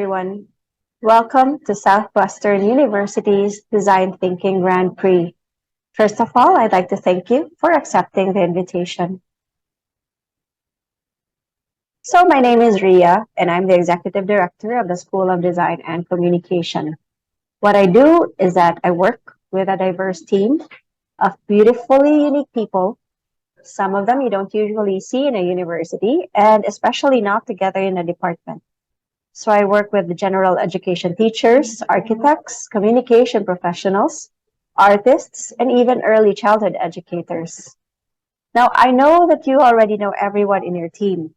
everyone. Welcome to Southwestern University's Design Thinking Grand Prix. First of all, I'd like to thank you for accepting the invitation. So, my name is Ria, and I'm the Executive Director of the School of Design and Communication. What I do is that I work with a diverse team of beautifully unique people. Some of them you don't usually see in a university, and especially not together in a department. So I work with the general education teachers, architects, communication professionals, artists, and even early childhood educators. Now, I know that you already know everyone in your team,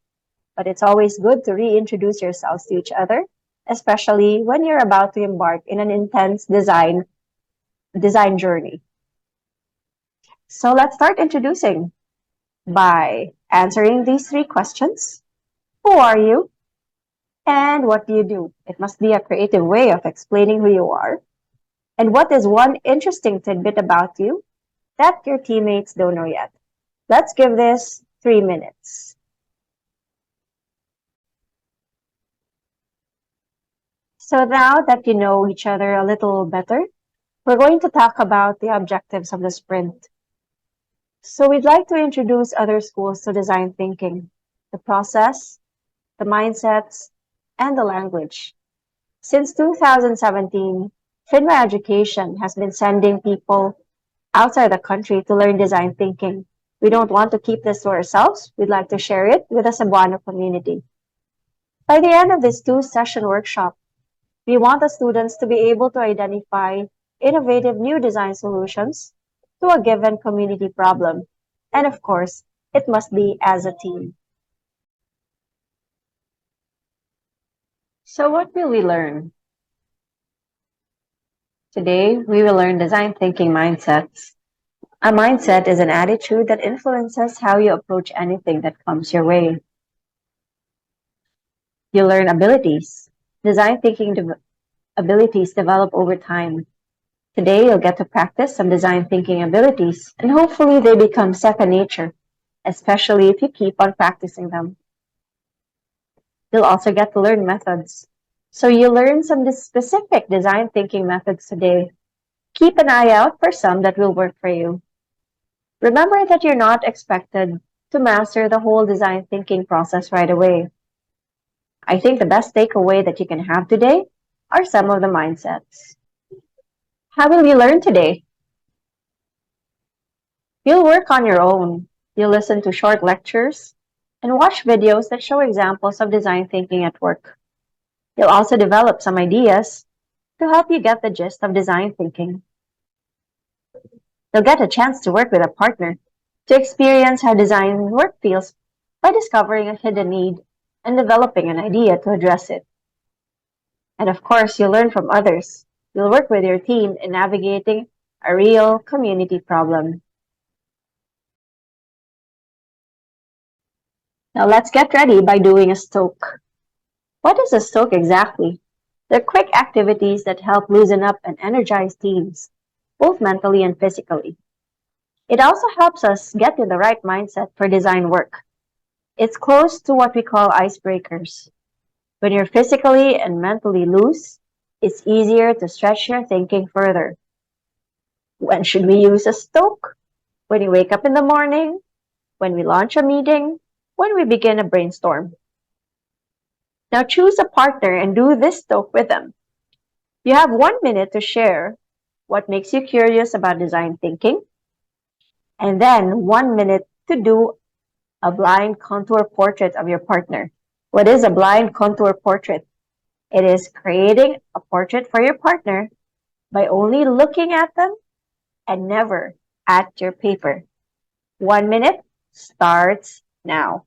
but it's always good to reintroduce yourselves to each other, especially when you're about to embark in an intense design journey. So let's start introducing by answering these three questions. Who are you? And what do you do? It must be a creative way of explaining who you are. And what is one interesting tidbit about you that your teammates don't know yet? Let's give this 3 minutes. So now that you know each other a little better, we're going to talk about the objectives of the sprint. So we'd like to introduce other schools to design thinking, the process, the mindsets, and the language. Since 2017, FINRA Education has been sending people outside the country to learn design thinking. We don't want to keep this to ourselves. We'd like to share it with the Cebuano community. By the end of this two-session workshop, we want the students to be able to identify innovative new design solutions to a given community problem. And of course, it must be as a team. So what will we learn? Today, we will learn design thinking mindsets. A mindset is an attitude that influences how you approach anything that comes your way. You learn abilities. Design thinking abilities develop over time. Today, you'll get to practice some design thinking abilities, and hopefully they become second nature, especially if you keep on practicing them. You'll also get to learn methods. So you learn some specific design thinking methods today. Keep an eye out for some that will work for you. Remember that you're not expected to master the whole design thinking process right away. I think the best takeaway that you can have today are some of the mindsets. How will you learn today? You'll work on your own. You'll listen to short lectures and watch videos that show examples of design thinking at work. You'll also develop some ideas to help you get the gist of design thinking. You'll get a chance to work with a partner to experience how design work feels by discovering a hidden need and developing an idea to address it. And of course, you'll learn from others. You'll work with your team in navigating a real community problem. Now let's get ready by doing a stoke. What is a stoke exactly? They're quick activities that help loosen up and energize teams, both mentally and physically. It also helps us get in the right mindset for design work. It's close to what we call icebreakers. When you're physically and mentally loose, it's easier to stretch your thinking further. When should we use a stoke? When you wake up in the morning, when we launch a meeting, when we begin a brainstorm. Now choose a partner and do this stoke with them. You have 1 minute to share what makes you curious about design thinking, and then 1 minute to do a blind contour portrait of your partner. What is a blind contour portrait? It is creating a portrait for your partner by only looking at them and never at your paper. 1 minute starts now.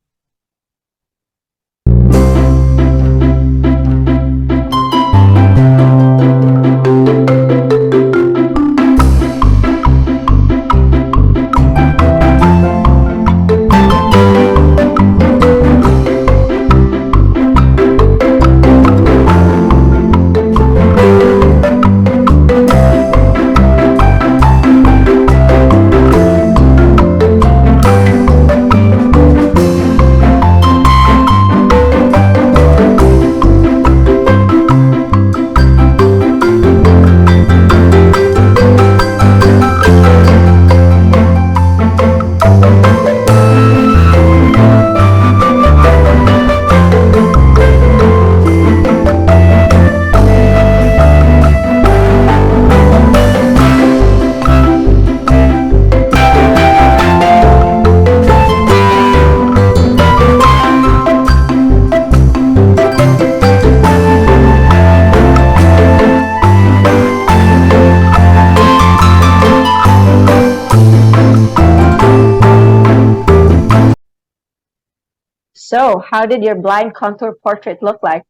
So, how did your blind contour portrait look like?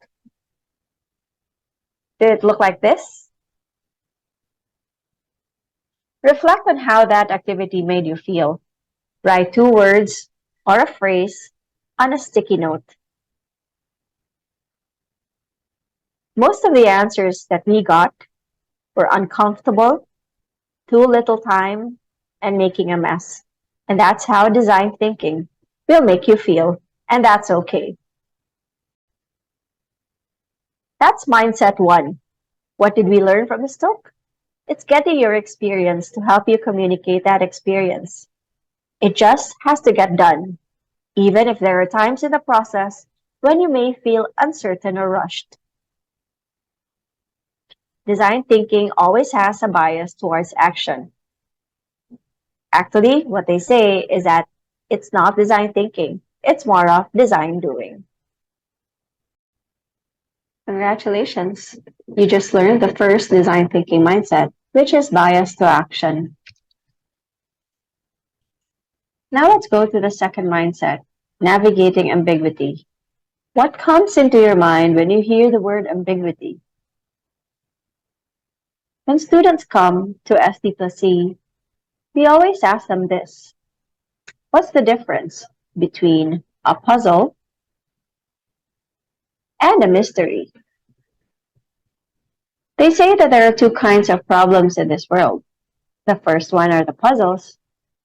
Did it look like this? Reflect on how that activity made you feel. Write two words or a phrase on a sticky note. Most of the answers that we got were uncomfortable, too little time, and making a mess. And that's how design thinking will make you feel, and that's okay. That's mindset one. What did we learn from the Stoke? It's getting your experience to help you communicate that experience. It just has to get done, even if there are times in the process when you may feel uncertain or rushed. Design thinking always has a bias towards action. Actually, what they say is that it's not design thinking, it's more of design doing. Congratulations! You just learned the first design thinking mindset, which is bias to action. Now let's go to the second mindset, navigating ambiguity. What comes into your mind when you hear the word ambiguity? When students come to ST plus C, we always ask them this. What's the difference between a puzzle and a mystery? They say that there are two kinds of problems in this world. The first one are the puzzles,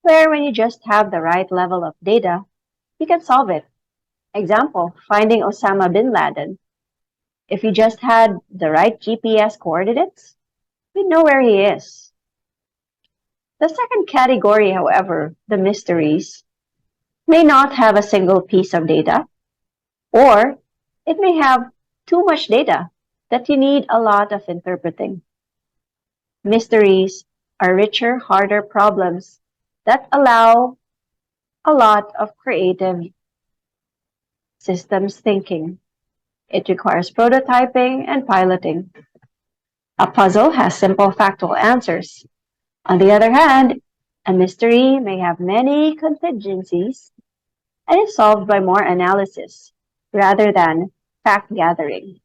where when you just have the right level of data, you can solve it. Example, finding Osama bin Laden. If you just had the right GPS coordinates, we know where he is. The second category, however, the mysteries, may not have a single piece of data, or it may have too much data that you need a lot of interpreting. Mysteries are richer, harder problems that allow a lot of creative systems thinking. It requires prototyping and piloting. A puzzle has simple factual answers. On the other hand, a mystery may have many contingencies and is solved by more analysis rather than fact gathering.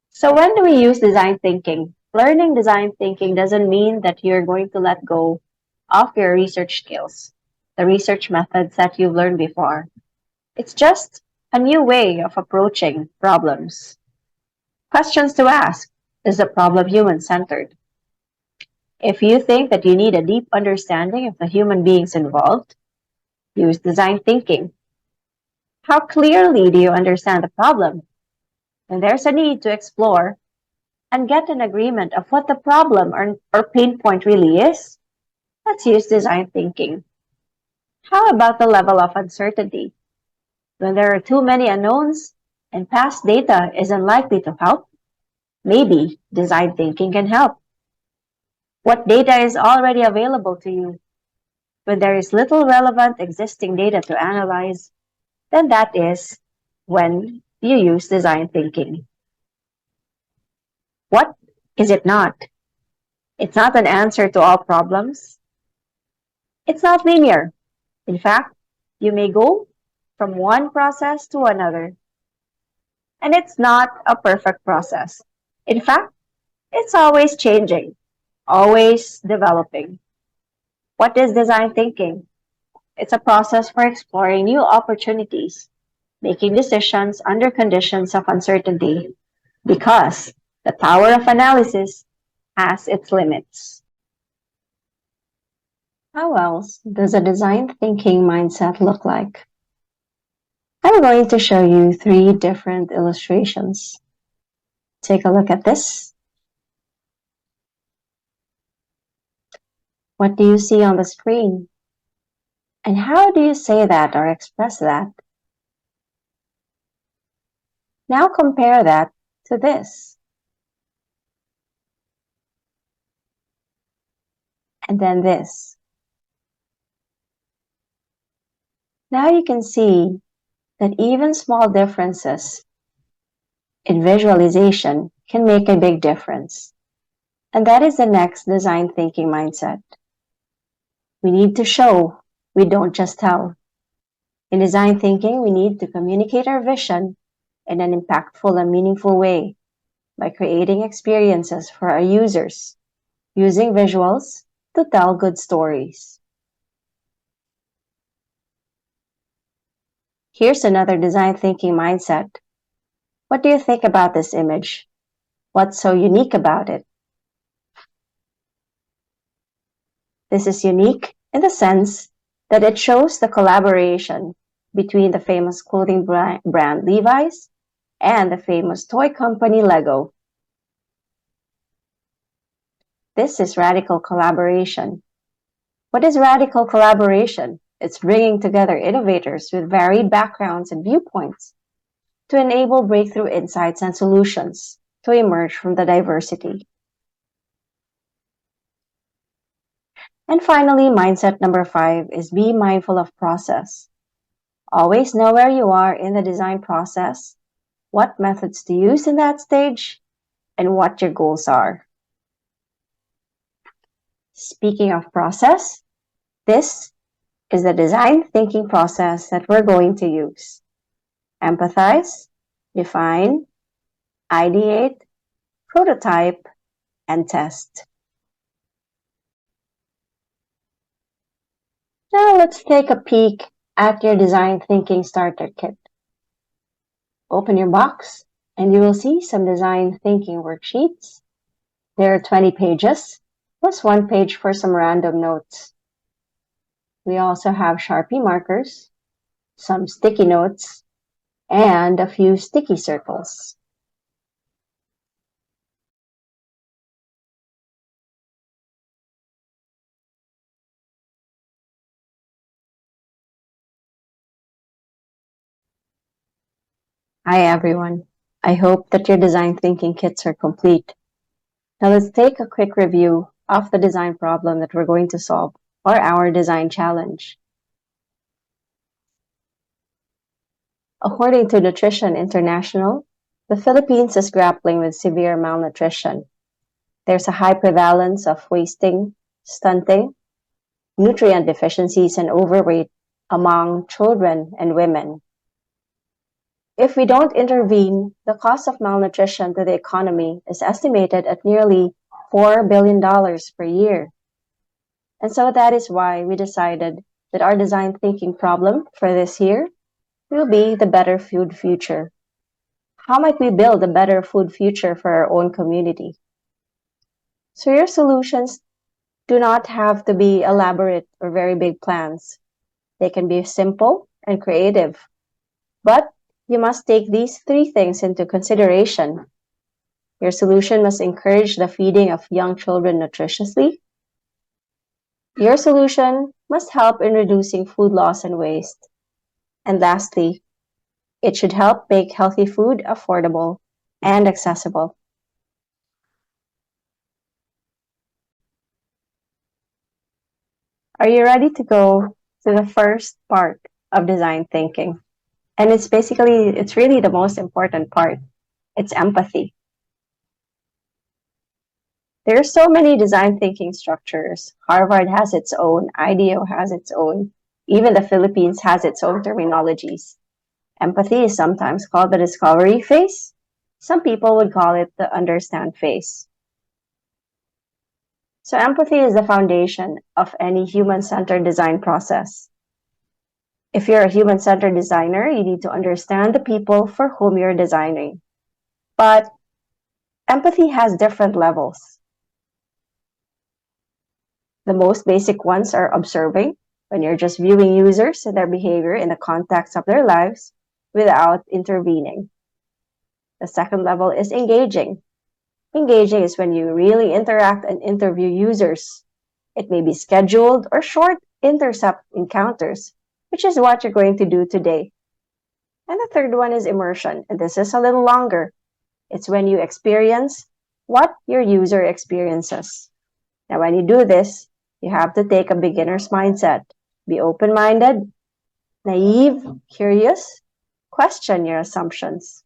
So when do we use design thinking? Learning design thinking doesn't mean that you're going to let go of your research skills, the research methods that you've learned before. It's just a new way of approaching problems. Questions to ask. Is the problem human-centered? If you think that you need a deep understanding of the human beings involved, use design thinking. How clearly do you understand the problem? When there's a need to explore and get an agreement of what the problem or pain point really is, let's use design thinking. How about the level of uncertainty? When there are too many unknowns and past data is unlikely to help, maybe design thinking can help. What data is already available to you? When there is little relevant existing data to analyze, then that is when you use design thinking. What is it not? It's not an answer to all problems. It's not linear. In fact, you may go from one process to another. And it's not a perfect process. In fact, it's always changing, always developing. What is design thinking? It's a process for exploring new opportunities, making decisions under conditions of uncertainty, because the power of analysis has its limits. How else does a design thinking mindset look like? I'm going to show you three different illustrations. Take a look at this. What do you see on the screen? And how do you say that or express that? Now compare that to this. And then this. Now you can see that even small differences in visualization can make a big difference. And that is the next design thinking mindset. We need to show, we don't just tell. In design thinking, we need to communicate our vision in an impactful and meaningful way by creating experiences for our users, using visuals to tell good stories. Here's another design thinking mindset. What do you think about this image? What's so unique about it? This is unique in the sense that it shows the collaboration between the famous clothing brand Levi's and the famous toy company Lego. This is radical collaboration. What is radical collaboration? It's bringing together innovators with varied backgrounds and viewpoints to enable breakthrough insights and solutions to emerge from the diversity. And finally, mindset number 5 is be mindful of process. Always know where you are in the design process, what methods to use in that stage, and what your goals are. Speaking of process, this is the design thinking process that we're going to use. Empathize, define, ideate, prototype, and test. Now let's take a peek at your design thinking starter kit. Open your box and you will see some design thinking worksheets. There are 20 pages, plus 1 page for some random notes. We also have Sharpie markers, some sticky notes, and a few sticky circles. Hi everyone. I hope that your design thinking kits are complete. Now let's take a quick review of the design problem that we're going to solve or our design challenge. According to Nutrition International, the Philippines is grappling with severe malnutrition. There's a high prevalence of wasting, stunting, nutrient deficiencies, and overweight among children and women. If we don't intervene, the cost of malnutrition to the economy is estimated at nearly $4 billion per year. And so that is why we decided that our design thinking problem for this year will be the better food future. How might we build a better food future for our own community? So your solutions do not have to be elaborate or very big plans. They can be simple and creative. But you must take these 3 things into consideration. Your solution must encourage the feeding of young children nutritiously. Your solution must help in reducing food loss and waste. And lastly, it should help make healthy food affordable and accessible. Are you ready to go to the first part of design thinking? And it's really the most important part. It's empathy. There are so many design thinking structures. Harvard has its own, IDEO has its own, even the Philippines has its own terminologies. Empathy is sometimes called the discovery phase. Some people would call it the understand phase. So empathy is the foundation of any human-centered design process. If you're a human-centered designer, you need to understand the people for whom you're designing. But empathy has different levels. The most basic ones are observing, when you're just viewing users and their behavior in the context of their lives without intervening. The second level is engaging. Engaging is when you really interact and interview users. It may be scheduled or short intercept encounters, which is what you're going to do today. And the third one is immersion, and this is a little longer. It's when you experience what your user experiences. Now, when you do this, you have to take a beginner's mindset. Be open-minded, naive, curious, question your assumptions.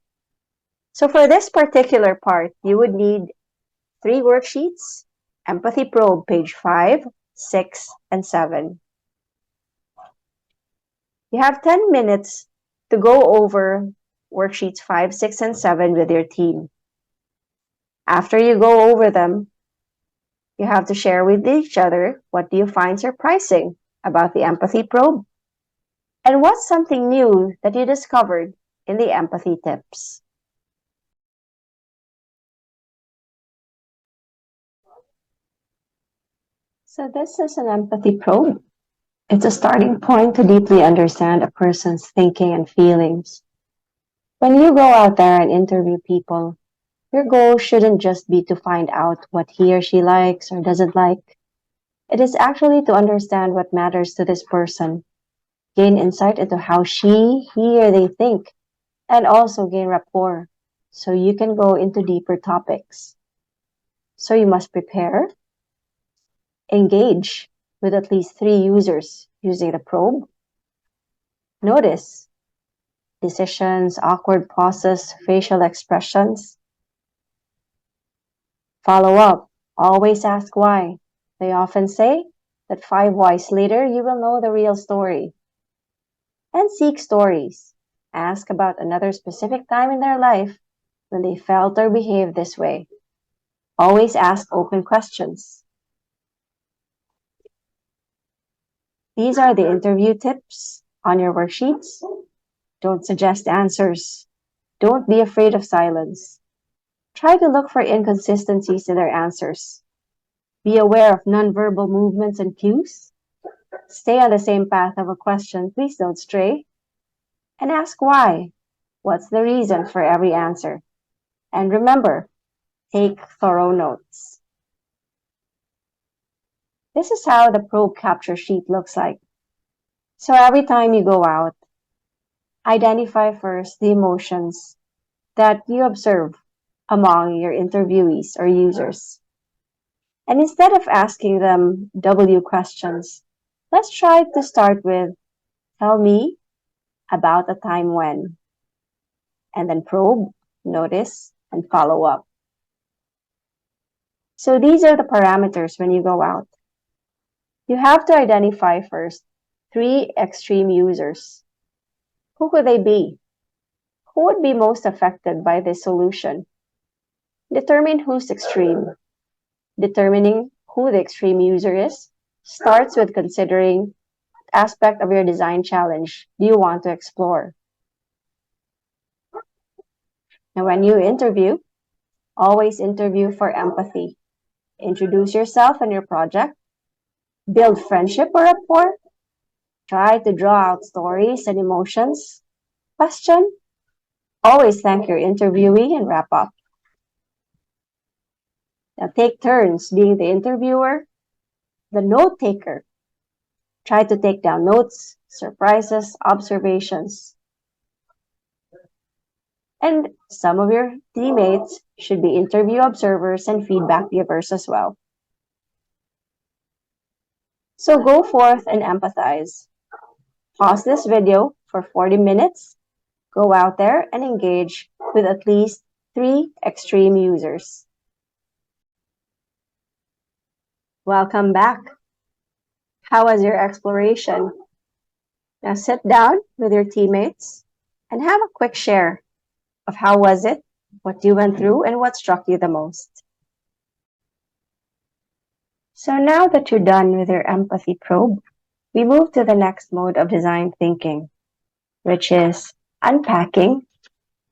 So for this particular part, you would need 3 worksheets, Empathy Probe, page 5, 6, and 7. You have 10 minutes to go over worksheets 5, 6, and 7 with your team. After you go over them, you have to share with each other what do you find surprising about the empathy probe and what's something new that you discovered in the empathy tips. So this is an empathy probe. It's a starting point to deeply understand a person's thinking and feelings. When you go out there and interview people, your goal shouldn't just be to find out what he or she likes or doesn't like. It is actually to understand what matters to this person, gain insight into how he, or they think, and also gain rapport so you can go into deeper topics. So you must prepare, engage with at least 3 users using the probe, notice decisions, awkward pauses, facial expressions, follow up, always ask why. They often say that 5 whys later you will know the real story. And seek stories. Ask about another specific time in their life when they felt or behaved this way. Always ask open questions. These are the interview tips on your worksheets. Don't suggest answers. Don't be afraid of silence. Try to look for inconsistencies in their answers. Be aware of nonverbal movements and cues. Stay on the same path of a question. Please don't stray. And ask why. What's the reason for every answer? And remember, take thorough notes. This is how the probe capture sheet looks like. So every time you go out, identify first the emotions that you observe among your interviewees or users. And instead of asking them W questions, let's try to start with, tell me about a time when, and then probe, notice, and follow up. So these are the parameters when you go out. You have to identify first 3 extreme users. Who could they be? Who would be most affected by this solution? Determine who's extreme. Determining who the extreme user is starts with considering what aspect of your design challenge do you want to explore. And when you interview, always interview for empathy. Introduce yourself and your project. Build friendship or rapport. Try to draw out stories and emotions. Question. Always thank your interviewee and wrap up. Now take turns being the interviewer, the note taker. Try to take down notes, surprises, observations. And some of your teammates should be interview observers and feedback givers as well. So go forth and empathize. Pause this video for 40 minutes. Go out there and engage with at least 3 extreme users. Welcome back. How was your exploration? Now sit down with your teammates and have a quick share of how was it, what you went through, and what struck you the most. So now that you're done with your empathy probe, we move to the next mode of design thinking, which is unpacking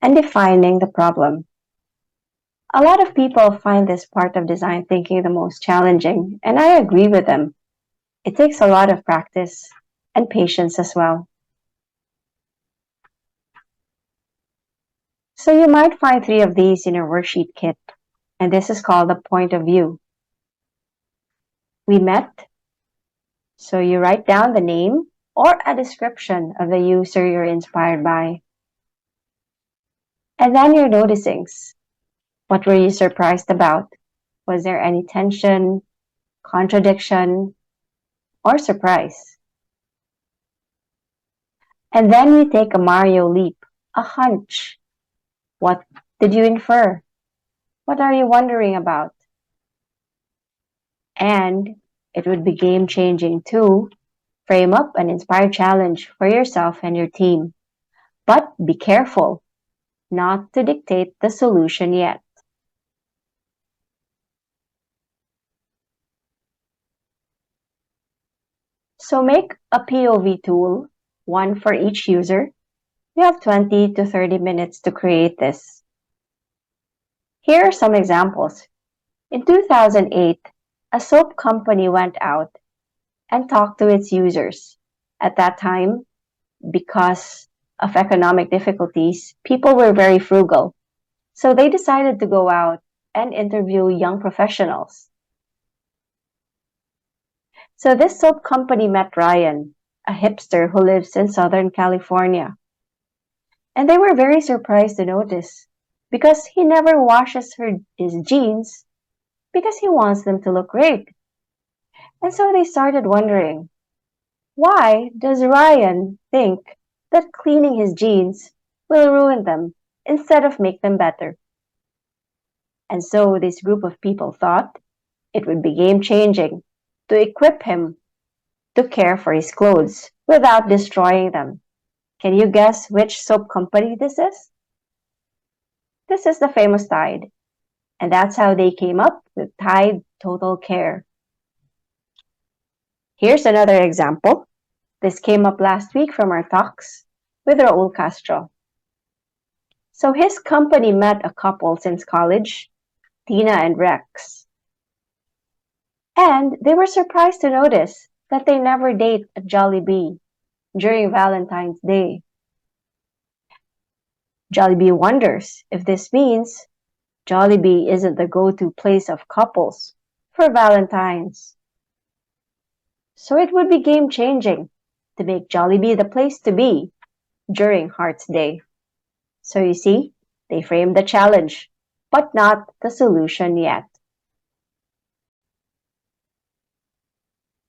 and defining the problem. A lot of people find this part of design thinking the most challenging, and I agree with them. It takes a lot of practice and patience as well. So you might find 3 of these in your worksheet kit, and this is called the point of view. We met, so you write down the name or a description of the user you're inspired by. And then your noticings. What were you surprised about? Was there any tension, contradiction, or surprise? And then we take a Mario leap, a hunch. What did you infer? What are you wondering about? And it would be game-changing too Frame up an inspired challenge for yourself and your team. But be careful not to dictate the solution yet. So make a POV tool, one for each user. You have 20 to 30 minutes to create this. Here are some examples. In 2008, a soap company went out and talked to its users. At that time, because of economic difficulties, people were very frugal. So they decided to go out and interview young professionals. So this soap company met Ryan, a hipster who lives in Southern California. And they were very surprised to notice because he never washes his jeans because he wants them to look great. And so they started wondering, why does Ryan think that cleaning his jeans will ruin them instead of make them better? And so this group of people thought it would be game changing to equip him to care for his clothes without destroying them. Can you guess which soap company this is? This is the famous Tide, and that's how they came up with Tide Total Care. Here's another example. This came up last week from our talks with Raul Castro. So his company met a couple since college, Tina and Rex. And they were surprised to notice that they never date at Jollibee during Valentine's Day. Jollibee wonders if this means Jollibee isn't the go-to place of couples for Valentine's. So it would be game-changing to make Jollibee the place to be during Hearts Day. So you see, they framed the challenge, but not the solution yet.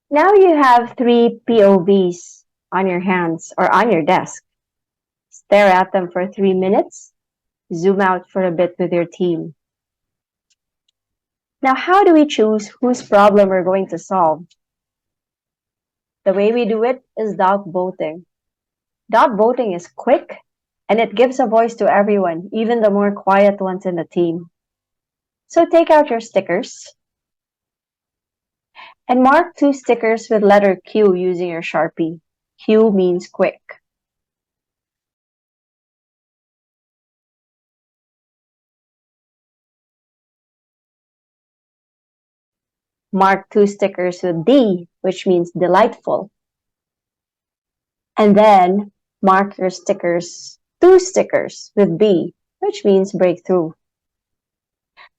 Now you have 3 POVs on your hands or on your desk. Stare at them for 3 minutes, zoom out for a bit with your team. Now, how do we choose whose problem we're going to solve? The way we do it is dot voting. Dot voting is quick and it gives a voice to everyone, even the more quiet ones in the team. So take out your stickers and mark 2 stickers with letter Q using your Sharpie. Q means quick. Mark 2 stickers with D, which means delightful. And then mark your stickers, 2 stickers with B, which means breakthrough.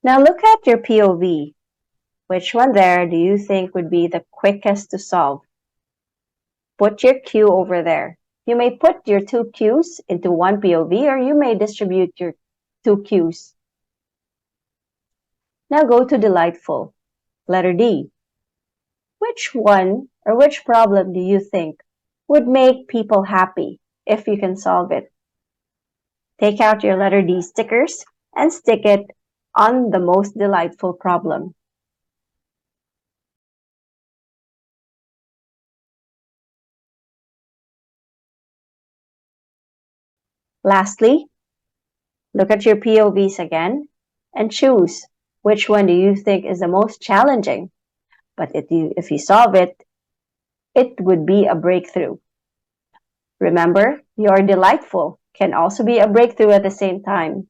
Now look at your POV. Which one there do you think would be the quickest to solve? Put your Q over there. You may put your 2 Qs into one POV or you may distribute your 2 Qs. Now go to delightful. Letter D. Which one or which problem do you think would make people happy if you can solve it? Take out your letter D stickers and stick it on the most delightful problem. Lastly, look at your POVs again and choose which one do you think is the most challenging. But if you solve it, it would be a breakthrough. Remember, your delightful can also be a breakthrough at the same time.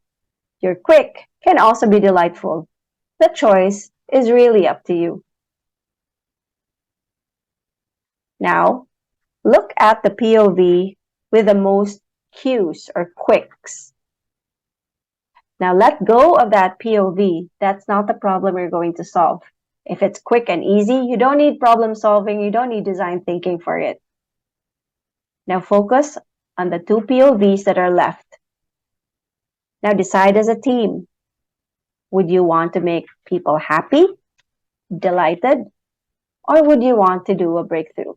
Your quick can also be delightful. The choice is really up to you. Now, look at the POV with the most Qs or quicks. Now let go of that POV. That's not the problem you're going to solve. If it's quick and easy, you don't need problem solving, you don't need design thinking for it. Now focus on the 2 POVs that are left. Now decide as a team. Would you want to make people happy, delighted, or would you want to do a breakthrough?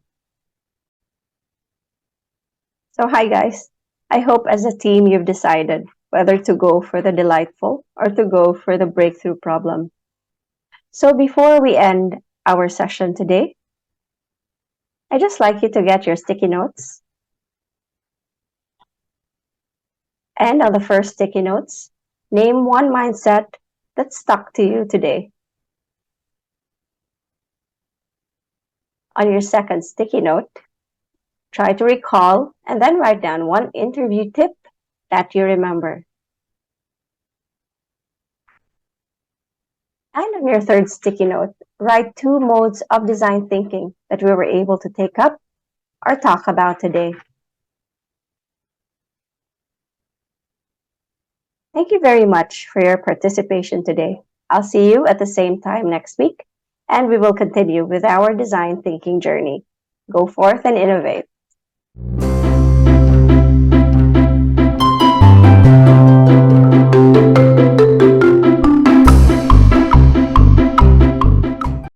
So hi guys, I hope as a team you've decided whether to go for the delightful or to go for the breakthrough problem. So before we end our session today, I just like you to get your sticky notes. And on the first sticky notes, name one mindset that stuck to you today. On your second sticky note, try to recall and then write down one interview tip that you remember. And on your third sticky note, write two modes of design thinking that we were able to take up or talk about today. Thank you very much for your participation today. I'll see you at the same time next week, and we will continue with our design thinking journey. Go forth and innovate.